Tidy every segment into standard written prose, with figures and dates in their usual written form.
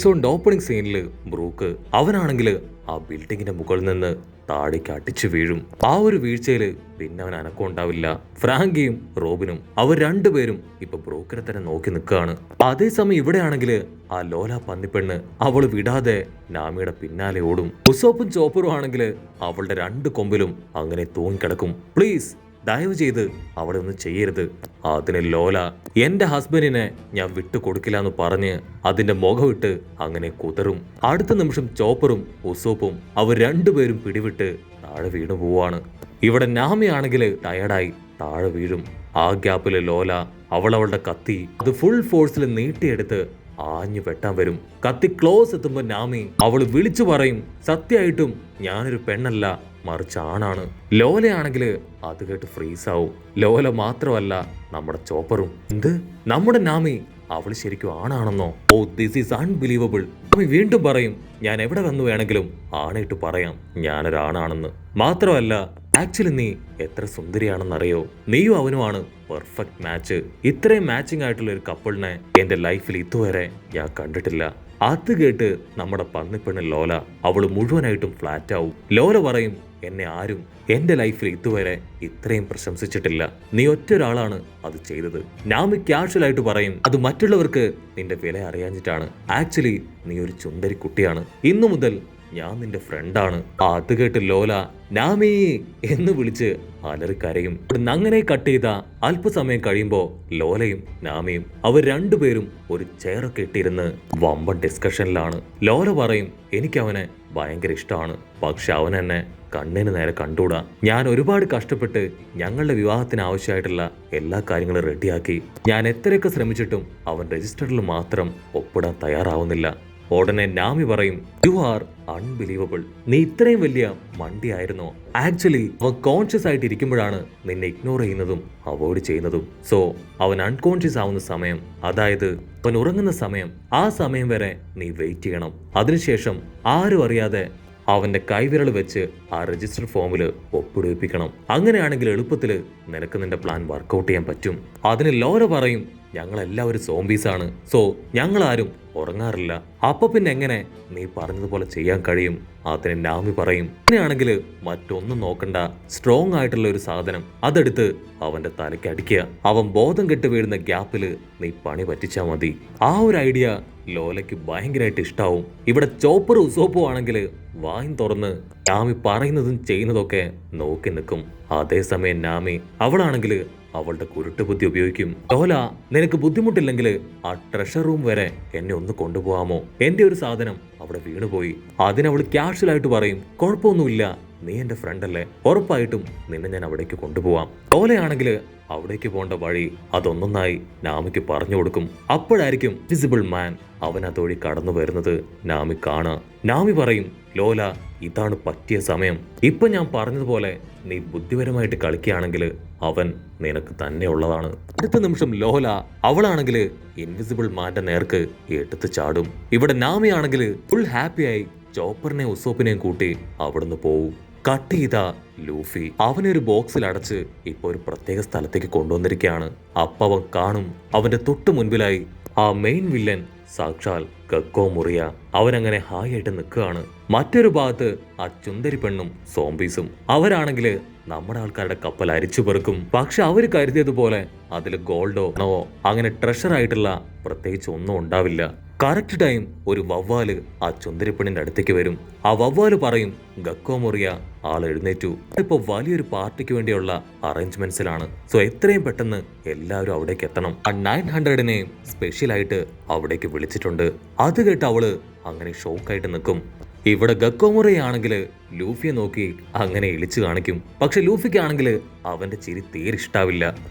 സോന്റെ opening സീനിൽ brook അവനാണെങ്കിൽ ആ ബിൽഡിങ്ങിന്റെ മുകളിൽ നിന്ന് താഴേക്ക് അടിച്ചു വീഴും. ആ ഒരു വീഴ്ചയില് പിന്നെ അവൻ അനക്കം ഉണ്ടാവില്ല. ഫ്രാങ്കിയും റോബിനും അവർ രണ്ടുപേരും ഇപ്പൊ ബ്രൂക്കിനെ തന്നെ നോക്കി നിൽക്കുകയാണ്. അതേസമയം ഇവിടെയാണെങ്കിൽ ആ ലോല പന്നിപ്പെണ്ണ് അവള് വിടാതെ നാമിയുടെ പിന്നാലെ ഓടും. ഉസോപ്പും ചോപ്പറും ആണെങ്കിൽ അവളുടെ രണ്ട് കൊമ്പിലും അങ്ങനെ തൂങ്ങിക്കിടക്കും. പ്ലീസ് ദയവ് ചെയ്ത് അവിടെ ഒന്നും ചെയ്യരുത്. അതിന് ലോല എന്റെ ഹസ്ബൻഡിനെ ഞാൻ വിട്ടു കൊടുക്കില്ല എന്ന് പറഞ്ഞ് അതിന്റെ മുഖമിട്ട് അങ്ങനെ കുതറും. അടുത്ത നിമിഷം ചോപ്പറും ഉസോപ്പും അവർ രണ്ടുപേരും പിടിവിട്ട് താഴെ വീണു പോവാണ്. ഇവിടെ നാമിയാണെങ്കിൽ ടയർഡായി താഴെ വീഴും. ആ ഗ്യാപ്പില് ലോല അവളുടെ കത്തി അത് ഫുൾ ഫോഴ്സിൽ നീട്ടിയെടുത്ത് ആഞ്ഞു വെട്ടാൻ വരും. കത്തി ക്ലോസ് എത്തുമ്പോ നാമി അവള് വിളിച്ചു പറയും, സത്യമായിട്ടും ഞാനൊരു പെണ്ണല്ല മറിച്ച് ആണാണ്. ലോലയാണെങ്കിൽ അത് കേട്ട് ഫ്രീസ് ആവും. ലോല മാത്രമല്ല നമ്മുടെ ചോപ്പറും. എന്ത്, നമ്മുടെ നാമി അവള് ശരിക്കും ആണാണെന്നോ? Oh this is unbelievable. Nami വീണ്ടും പറയും, ഞാൻ എവിടെ വന്നു വേണമെങ്കിലും ആണയിട്ട് പറയാം ഞാനൊരാണാണെന്ന്. മാത്രമല്ല ആക്ച്വലി നീ എത്ര സുന്ദരിയാണെന്നറിയോ? നീയും അവനുമാണ് പെർഫെക്റ്റ് മാച്ച്. ഇത്രയും മാച്ചിങ് ആയിട്ടുള്ള ഒരു കപ്പിളിനെ എന്റെ ലൈഫിൽ ഇതുവരെ ഞാൻ കണ്ടിട്ടില്ല. അത് കേട്ട് നമ്മുടെ പന്നിപ്പെണ്ണ് ലോല അവള് മുഴുവനായിട്ടും ഫ്ലാറ്റ് ആവും. ലോല പറയും, എന്നെ ആരും എന്റെ ലൈഫിൽ ഇതുവരെ ഇത്രയും പ്രശംസിച്ചിട്ടില്ല. നീ ഒറ്റ ഒരാളാണ് അത് ചെയ്തത്. നാമി ക്യാഷ്വൽ ആയിട്ട് പറയും, അത് മറ്റുള്ളവർക്ക് നിന്റെ വില അറിയാഞ്ഞിട്ടാണ്. ആക്ച്വലി നീ ഒരു ചുണ്ടരി കുട്ടിയാണ്. ഇന്നു മുതൽ ഞാൻ നിന്റെ ഫ്രണ്ടാണ്. അത് കേട്ട് ലോല നാമി എന്ന് വിളിച്ച് അലറിക്കരയും. അങ്ങനെ കട്ട് ചെയ്ത അല്പസമയം കഴിയുമ്പോ ലോലയും നാമിയും അവർ രണ്ടുപേരും ഒരു ചെയറൊക്കെ ഇട്ടിരുന്ന് വമ്പൻ ഡിസ്കഷനിലാണ്. ലോല പറയും, എനിക്ക് അവനെ ഭയങ്കര ഇഷ്ടമാണ്, പക്ഷെ അവൻ എന്നെ കണ്ണിന് നേരെ കണ്ടൂടാ. ഞാൻ ഒരുപാട് കഷ്ടപ്പെട്ട് ഞങ്ങളുടെ വിവാഹത്തിന് ആവശ്യമായിട്ടുള്ള എല്ലാ കാര്യങ്ങളും റെഡിയാക്കി. ഞാൻ എത്രയൊക്കെ ശ്രമിച്ചിട്ടും അവൻ രജിസ്റ്ററിൽ മാത്രം ഒപ്പിടാൻ തയ്യാറാവുന്നില്ല. ഉടനെ നാമി പറയും, യു ആർ അൺബിലീവബിൾ. നീ ഇത്രയും വലിയ മണ്ടിയായിരുന്നോ? ആക്ച്വലി അവൻ കോൺഷ്യസ് ആയിട്ട് ഇരിക്കുമ്പോഴാണ് നിന്നെ ഇഗ്നോർ ചെയ്യുന്നതും അവോയ്ഡ് ചെയ്യുന്നതും. സോ അവൻ അൺകോൺഷ്യസ് ആവുന്ന സമയം, അതായത് അവൻ ഉറങ്ങുന്ന സമയം, ആ സമയം വരെ നീ വെയിറ്റ് ചെയ്യണം. അതിനുശേഷം ആരും അറിയാതെ അവന്റെ കൈവിരൽ വെച്ച് ആ രജിസ്റ്റർ ഫോമിൽ ഒപ്പിടിപ്പിക്കണം. അങ്ങനെയാണെങ്കിൽ എളുപ്പത്തിൽ നിനക്ക് നിന്റെ പ്ലാൻ വർക്കൗട്ട് ചെയ്യാൻ പറ്റും. അതിന് ലോല പറയും, ഞങ്ങളെല്ലാവരും സോംബീസാണ്, സോ ഞങ്ങളാരും ഉറങ്ങാറില്ല. അപ്പൊ പിന്നെ എങ്ങനെ നീ പറഞ്ഞതുപോലെ ചെയ്യാൻ കഴിയും? അതിന് നാമി പറയും, അങ്ങനെയാണെങ്കിൽ മറ്റൊന്നും നോക്കണ്ട, സ്ട്രോങ് ആയിട്ടുള്ള ഒരു സാധനം അതെടുത്ത് അവന്റെ തലയ്ക്ക് അടിക്കുക. അവൻ ബോധം കെട്ട് വീഴുന്ന ഗ്യാപ്പില് നീ പണി പറ്റിച്ചാ മതി. ആ ഒരു ഐഡിയ ലോലയ്ക്ക് ഭയങ്കരമായിട്ട് ഇഷ്ടാവും. ഇവിടെ ചോപ്പറും ഉസോപ്പും ആണെങ്കിൽ വായും തുറന്ന് നാമി പറയുന്നതും ചെയ്യുന്നതൊക്കെ നോക്കി നിൽക്കും. അതേസമയം നാമി അവളാണെങ്കിൽ അവളുടെ കുരുട്ട് ബുദ്ധി ഉപയോഗിക്കും. ലോല, നിനക്ക് ബുദ്ധിമുട്ടില്ലെങ്കിൽ ആ ട്രഷർ റൂം വരെ എന്നെ ഒന്ന് കൊണ്ടുപോകാമോ? എന്റെ ഒരു സാധനം അവിടെ വീണുപോയി. അതിനവൾ ക്യാഷ്വൽ ആയിട്ട് പറയും, കുഴപ്പമൊന്നുമില്ല, നീ എന്റെ ഫ്രണ്ട് അല്ലേ, ഉറപ്പായിട്ടും നിന്നെ ഞാൻ അവിടേക്ക് കൊണ്ടുപോവാം. ലോലയാണെങ്കിൽ അവിടേക്ക് പോകേണ്ട വഴി അതൊന്നൊന്നായി നാമിക്ക് പറഞ്ഞു കൊടുക്കും. അപ്പോഴായിരിക്കും വിസിബിൾ മാൻ അവൻ അതുവഴി കടന്നു വരുന്നത് നാമി കാണാ. നാമി പറയും, ലോല, ഇതാണ് പറ്റിയ സമയം. ഇപ്പൊ ഞാൻ പറഞ്ഞതുപോലെ നീ ബുദ്ധിപരമായിട്ട് കളിക്കുകയാണെങ്കിൽ അവൻ നിനക്ക് തന്നെ ഉള്ളതാണ്. അടുത്ത നിമിഷം ലോല അവളാണെങ്കിൽ ഇൻവിസിബിൾ മാന്റെ നേർക്ക് എടുത്ത് ചാടും. ഇവിടെ നാമിയാണെങ്കിൽ ഫുൾ ഹാപ്പിയായി ചോപ്പറിനെയും ഉസോപ്പിനെയും കൂട്ടി അവിടുന്ന് പോവും. കട്ട് ചെയ്ത ലൂഫി അവനെ ഒരു ബോക്സിൽ അടച്ച് ഇപ്പൊ ഒരു പ്രത്യേക സ്ഥലത്തേക്ക് കൊണ്ടുവന്നിരിക്കുകയാണ്. അപ്പൊ അവൻ കാണും അവന്റെ തൊട്ടു മുൻപിലായി ആ മെയിൻ വില്ലൻ സാക്ഷാൽ ഗക്കോ മുറിയ. അവനങ്ങനെ ഹായ് ആയിട്ട് നിൽക്കുകയാണ്. മറ്റൊരു ഭാഗത്ത് ആ ചുന്തരി പെണ്ണും സോംബീസും അവരാണെങ്കിൽ നമ്മുടെ ആൾക്കാരുടെ കപ്പൽ അരിച്ചു പെറുക്കും. പക്ഷെ അവര് കരുതിയതുപോലെ അതിൽ ഗോൾഡോ അങ്ങനെ ട്രഷർ ആയിട്ടുള്ള പ്രത്യേകിച്ച് ഒന്നും ഉണ്ടാവില്ല. കറക്റ്റ് ടൈം ഒരു വവ്വാല് ആ ചുന്തരിപ്പെണ്ണിന്റെ അടുത്തേക്ക് വരും. ആ വവ്വാല് പറയും, ഗക്കോ മുറിയ ആൾ എഴുന്നേറ്റു, ഇപ്പൊ വലിയൊരു പാർട്ടിക്ക് വേണ്ടിയുള്ള അറേഞ്ച്മെന്റ്സിലാണ്, സോ എത്രയും പെട്ടെന്ന് എല്ലാവരും അവിടേക്ക് എത്തണം. ആ 900നെ സ്പെഷ്യൽ ആയിട്ട് അവിടേക്ക് വിളിച്ചിട്ടുണ്ട്. അത് കേട്ട് അവള് അങ്ങനെ ഷോക്കായിട്ട് നിൽക്കും. ഇവിടെ ഗക്കോമുറയാണെങ്കിൽ ലൂഫിയെ നോക്കി അങ്ങനെ ഇളിച്ചു കാണിക്കും. പക്ഷെ ലൂഫിക്കാണെങ്കിൽ അവന്റെ ചിരി തീരെ ഇഷ്ടാവില്ല.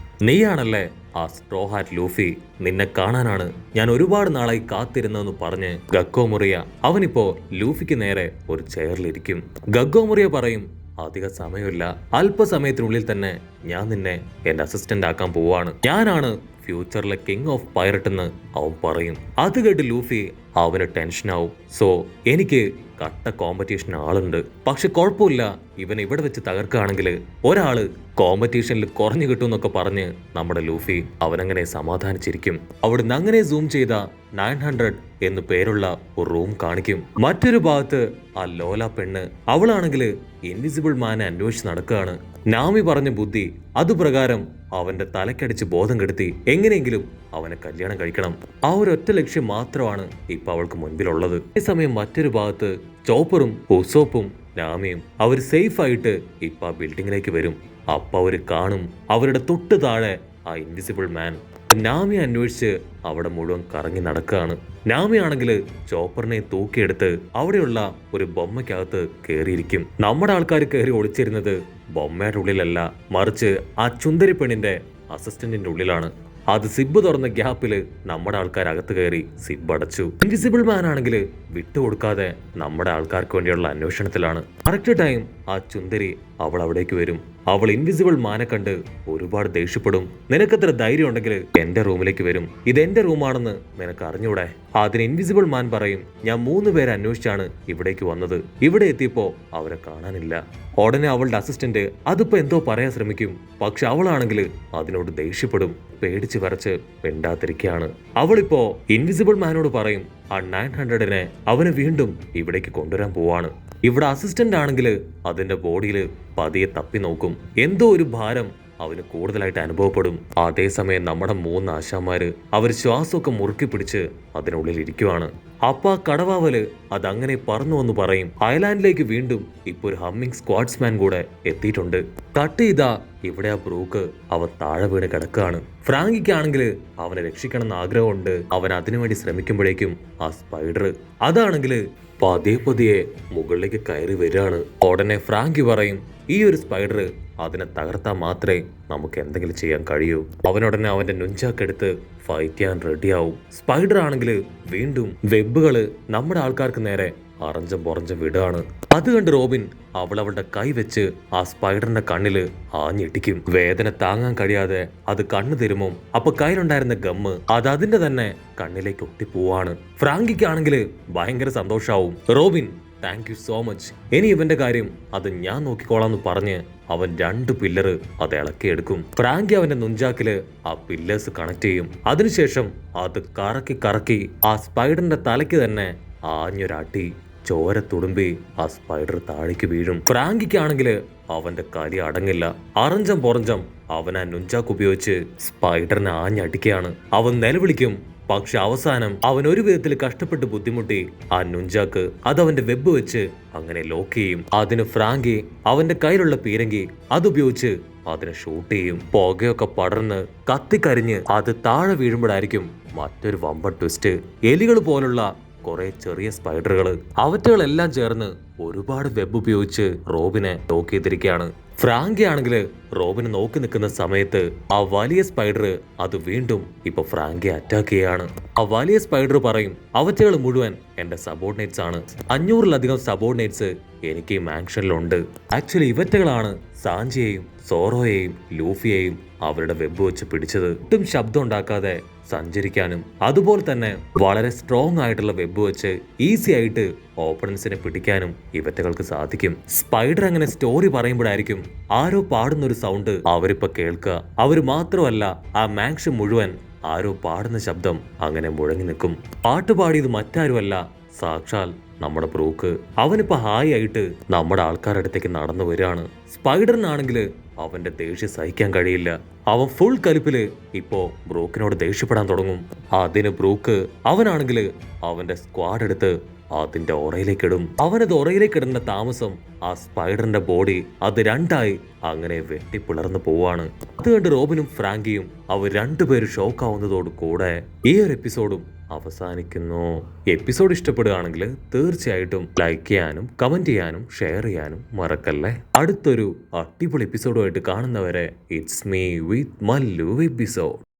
നീയാണല്ലേ ആ സ്ട്രോ ഹാറ്റ് ലൂഫി, നിന്നെ കാണാനാണ് ഞാൻ ഒരുപാട് നാളായി കാത്തിരുന്നതെന്ന് പറഞ്ഞ് ഗക്കോമുറിയ അവനിപ്പോ ലൂഫിക്ക് നേരെ ഒരു ചെയറിലിരിക്കും. ഗക്കോമുറിയ പറയും, അധിക സമയമില്ല, അല്പസമയത്തിനുള്ളിൽ തന്നെ ഞാൻ നിന്നെ എന്റെ അസിസ്റ്റന്റ് ആക്കാൻ പോവാണ്. ഞാനാണ് ഫ്യൂച്ചറിലെ കിങ് ഓഫ് പൈററ്റ് എന്ന് അവൻ പറയും. അത് കേട്ട് ലൂഫി അവന് ടെൻഷനാവും. സോ എനിക്ക് കട്ട കോമ്പറ്റീഷൻ ആളുണ്ട്. പക്ഷെ കുഴപ്പമില്ല, ഇവൻ ഇവിടെ വെച്ച് തകർക്കുകയാണെങ്കിൽ ഒരാള് കോമ്പറ്റീഷനിൽ കുറഞ്ഞു കിട്ടുമെന്നൊക്കെ പറഞ്ഞ് നമ്മുടെ ലൂഫി അവനങ്ങനെ സമാധാനിച്ചിരിക്കും. അവിടുന്ന് അങ്ങനെ സൂം ചെയ്ത 900 എന്ന് പേരുള്ള ഒരു റൂം കാണിക്കും. മറ്റൊരു ഭാഗത്ത് ആ ലോല പെണ്ണ്, അവളാണെങ്കിൽ ഇൻവിസിബിൾ മാനെ അന്വേഷിച്ച് നടക്കുകയാണ്. നാമി പറഞ്ഞ ബുദ്ധി അതുപ്രകാരം അവന്റെ തലക്കടിച്ച് ബോധം കെടുത്തി എങ്ങനെയെങ്കിലും അവനെ കല്യാണം കഴിക്കണം. ആ ഒരു ഒറ്റ ലക്ഷ്യം മാത്രമാണ് ഇപ്പൊ അവൾക്ക് മുൻപിലുള്ളത്. അതേസമയം മറ്റൊരു ഭാഗത്ത് ചോപ്പറും ഉസോപ്പും നാമിയും അവർ സേഫ് ആയിട്ട് ഇപ്പൊ ആ ബിൽഡിങ്ങിലേക്ക് വരും. അപ്പൊ അവര് കാണും അവരുടെ തൊട്ട് താഴെ ആ ഇൻവിസിബിൾ മാൻ. നാമി അന്വേഷിച്ച് അവിടെ മുഴുവൻ കറങ്ങി നടക്കുകയാണ്. നാമി ആണെങ്കിൽ ചോപ്പറിനെ തൂക്കിയെടുത്ത് അവിടെയുള്ള ഒരു ബൊമ്മയ്ക്കകത്ത് കയറിയിരിക്കും. നമ്മുടെ ആൾക്കാർ കയറി ഒളിച്ചിരുന്നത് ബൊമ്മയുടെ ഉള്ളിലല്ല, മറിച്ച് ആ ചുന്ദരി പെണ്ണിന്റെ അസിസ്റ്റന്റിന്റെ ഉള്ളിലാണ്. അത് സിബ് തുറന്ന ഗ്യാപ്പില് നമ്മുടെ ആൾക്കാർ അകത്ത് കയറി സിബ് അടച്ചു. ഇൻവിസിബിൾ മാൻ ആണെങ്കിൽ വിട്ടുകൊടുക്കാതെ നമ്മുടെ ആൾക്കാർക്ക് വേണ്ടിയുള്ള അന്വേഷണത്തിലാണ്. കറക്റ്റ് ടൈം ആ ചുന്ദരി അവൾ അവിടേക്ക് വരും. അവൾ ഇൻവിസിബിൾ മാനെ കണ്ട് ഒരുപാട് ദേഷ്യപ്പെടും. നിനക്കെത്ര ധൈര്യം ഉണ്ടെങ്കിൽ എന്റെ റൂമിലേക്ക് വരും, ഇതെന്റെ റൂമാണെന്ന് നിനക്ക് അറിഞ്ഞൂടെ? അതിന് ഇൻവിസിബിൾ മാൻ പറയും, ഞാൻ 3 പേരെ അന്വേഷിച്ചാണ് ഇവിടേക്ക് വന്നത്. ഇവിടെ എത്തിയപ്പോ അവരെ കാണാനില്ല. ഉടനെ അവളുടെ അസിസ്റ്റന്റ് അതിപ്പോ എന്തോ പറയാൻ ശ്രമിക്കും. പക്ഷെ അവളാണെങ്കിൽ അതിനോട് ദേഷ്യപ്പെടും. പേടിച്ച് വരച്ച് പെണ്ടാത്തിരിക്കുകയാണ്. അവളിപ്പോ ഇൻവിസിബിൾ മാനോട് പറയും ആ 900നെ അവനെ വീണ്ടും ഇവിടേക്ക് കൊണ്ടുവരാൻ പോവാണ്. ഇവിടെ അസിസ്റ്റന്റ് ആണെങ്കിൽ അതിന്റെ ബോഡിയിൽ പതിയെ തപ്പി നോക്കും. എന്തോ ഒരു ഭാരം അവന് കൂടുതലായിട്ട് അനുഭവപ്പെടും. അതേസമയം നമ്മുടെ 3 ആശാന്മാര് അവർ ശ്വാസമൊക്കെ മുറുക്കി പിടിച്ച് അതിനുള്ളിൽ ഇരിക്കുവാണ്. അപ്പ കടവാവല് അതങ്ങനെ പറന്നു വന്ന് പറയും, ഐലാൻഡിലേക്ക് വീണ്ടും ഇപ്പൊ ഒരു ഹമ്മിങ് സ്ക്വാഡ്സ്മാൻ കൂടെ എത്തിയിട്ടുണ്ട്. കട്ട് ചെയ്താ ഇവിടെ ആ ബ്രൂക്ക് അവൻ താഴെ വീണ് കിടക്കുകയാണ്. ഫ്രാങ്കിക്കാണെങ്കിൽ അവനെ രക്ഷിക്കണമെന്ന് ആഗ്രഹമുണ്ട്. അവൻ അതിനുവേണ്ടി ശ്രമിക്കുമ്പോഴേക്കും ആ സ്പൈഡർ അതാണെങ്കിൽ പതിയെ മുകളിലേക്ക് കയറി വരികയാണ്. ഉടനെ ഫ്രാങ്കി പറയും, ഈ ഒരു സ്പൈഡർ അതിനെ തകർത്താൽ മാത്രമേ നമുക്ക് എന്തെങ്കിലും ചെയ്യാൻ കഴിയൂ. അവനുടനെ അവന്റെ നുഞ്ചാക്കെടുത്ത് ഫൈറ്റ് ചെയ്യാൻ റെഡിയാവും. സ്പൈഡർ ആണെങ്കിൽ വീണ്ടും വെബുകള് നമ്മുടെ ആൾക്കാർക്ക് നേരെ അറഞ്ചം പൊറഞ്ചം വിടുകയാണ്. അത് കണ്ട് റോബിൻ അവളുടെ കൈ വെച്ച് ആ സ്പൈഡറിന്റെ കണ്ണില് ആഞ്ഞിട്ടിക്കും. വേദന താങ്ങാൻ കഴിയാതെ അത് കണ്ണു തരുമോ. അപ്പൊ കയ്യിലുണ്ടായിരുന്ന ഗമ്മ് അത് അതിന്റെ തന്നെ കണ്ണിലേക്ക് ഒട്ടിപ്പോവാണ്. ഫ്രാങ്കിക്കാണെങ്കിൽ ഭയങ്കര സന്തോഷാവും. Robin, thank you so much, ഇനി ഇവന്റെ കാര്യം അത് ഞാൻ നോക്കിക്കോളാന്ന് പറഞ്ഞ് അവൻ 2 പില്ലറ് അത് ഇളക്കിയെടുക്കും. ഫ്രാങ്കി അവന്റെ നുഞ്ചാക്കില് ആ പില്ലേഴ്സ് കണക്ട് ചെയ്യും. അതിനുശേഷം അത് കറക്കി ആ സ്പൈഡറിന്റെ തലയ്ക്ക് തന്നെ ആഞ്ഞൊരടി. ചോര തുടുമ്പി ആ സ്പൈഡർ താഴേക്ക് വീഴും. ഫ്രാങ്കിക്കാണെങ്കിൽ അവന്റെ കലി അടങ്ങില്ല. അറഞ്ചം പൊറഞ്ചം അവൻ ആ നുഞ്ചാക്ക് ഉപയോഗിച്ച് സ്പൈഡറിനെ ആഞ്ഞടിക്കുകയാണ്. അവൻ നിലവിളിക്കും. പക്ഷെ അവസാനം അവൻ ഒരു വിധത്തിൽ കഷ്ടപ്പെട്ട് ബുദ്ധിമുട്ടി ആ നുഞ്ചാക്ക് അതവന്റെ വെബ് വെച്ച് അങ്ങനെ ലോക്ക് ചെയ്യും. അതിന് ഫ്രാങ്കി അവന്റെ കയ്യിലുള്ള പീരങ്കി അതുപയോഗിച്ച് അതിനെ ഷൂട്ട് ചെയ്യും. പുകയൊക്കെ പടർന്ന് കത്തിക്കരിഞ്ഞ് അത് താഴെ വീഴുമ്പോഴായിരിക്കും മറ്റൊരു വമ്പൻ ട്വിസ്റ്റ്. എലികൾ പോലുള്ള കുറെ ചെറിയ സ്പൈഡറുകൾ അവറ്റകളെല്ലാം ചേർന്ന് ഒരുപാട് വെബ് ഉപയോഗിച്ച് റോബിനെ ലോക്ക് ചെയ്തിരിക്കുകയാണ്. ഫ്രാങ്കി ആണെങ്കിൽ റോബിനെ നോക്കി നിൽക്കുന്ന സമയത്ത് ആ വലിയ സ്പൈഡർ അത് വീണ്ടും ഇപ്പൊ ഫ്രാങ്കി അറ്റാക്ക് ചെയ്യാണ്. ആ വലിയ സ്പൈഡർ പറയും, അവറ്റകൾ മുഴുവൻ എന്റെ സബോർഡിനേറ്റ്സ് ആണ്. 500-ലധികം സബോർഡിനേറ്റ്സ് എനിക്ക് ഈ മാൻഷനിലുണ്ട്. ആക്ച്വലി ഇവറ്റകളാണ് സാഞ്ചിയെയും സോറോയെയും ലൂഫിയെയും അവരുടെ വെബ് വെച്ച് പിടിച്ചത്. ഒട്ടും ശബ്ദം ഉണ്ടാക്കാതെ സഞ്ചരിക്കാനും അതുപോലെ തന്നെ വളരെ സ്ട്രോങ് ആയിട്ടുള്ള വെബ് വെച്ച് ഈസി ആയിട്ട് ഓപ്പണൻസിനെ പിടിക്കാനും ഇവറ്റകൾക്ക് സാധിക്കും. സ്പൈഡർ അങ്ങനെ സ്റ്റോറി പറയുമ്പോഴായിരിക്കും ആരോ പാടുന്നൊരു സൗണ്ട് അവരിപ്പോ കേൾക്കുക. അവര് മാത്രമല്ല, ആ മാൻഷൻ മുഴുവൻ ആരോ പാടുന്ന ശബ്ദം അങ്ങനെ മുഴങ്ങി നിൽക്കും. പാട്ട് പാടിയത് മറ്റാരുമല്ല, സാക്ഷാൽ നമ്മുടെ ബ്രൂക്ക്. അവനിപ്പോ ഹായ് ആയിട്ട് നമ്മുടെ ആൾക്കാരുടെ അടുത്തേക്ക് നടന്നു വരികയാണ്. സ്പൈഡറിനാണെങ്കിൽ അവന്റെ ദേഷ്യം സഹിക്കാൻ കഴിയില്ല. അവൻ ഫുൾ കലിപ്പില് ഇപ്പോ ബ്രൂക്കിനോട് ദേഷ്യപ്പെടാൻ തുടങ്ങും. അതിന് ബ്രൂക്ക് അവനാണെങ്കിൽ അവന്റെ സ്ക്വാഡ് എടുത്ത് അതിന്റെ ഒറയിലേക്ക് ഇടും. അവനത് ഒറയിലേക്ക് ഇടേണ്ട താമസം ആ സ്പൈഡറിന്റെ ബോഡി അത് 2ആയി അങ്ങനെ വെട്ടിപ്പിളർന്നു പോവാണ്. അത് കണ്ട് റോബിനും ഫ്രാങ്കിയും അവർ 2 പേര് ഷോക്കാവുന്നതോട് കൂടെ ഈ ഒരു എപ്പിസോഡും അവസാനിക്കുന്നു. എപ്പിസോഡ് ഇഷ്ടപ്പെടുകയാണെങ്കിൽ തീർച്ചയായിട്ടും ലൈക്ക് ചെയ്യാനും കമന്റ് ചെയ്യാനും ഷെയർ ചെയ്യാനും മറക്കല്ലേ. അടുത്തൊരു അടിപൊളി എപ്പിസോഡുമായിട്ട് കാണുന്നവരെ it's me with Mallu episode.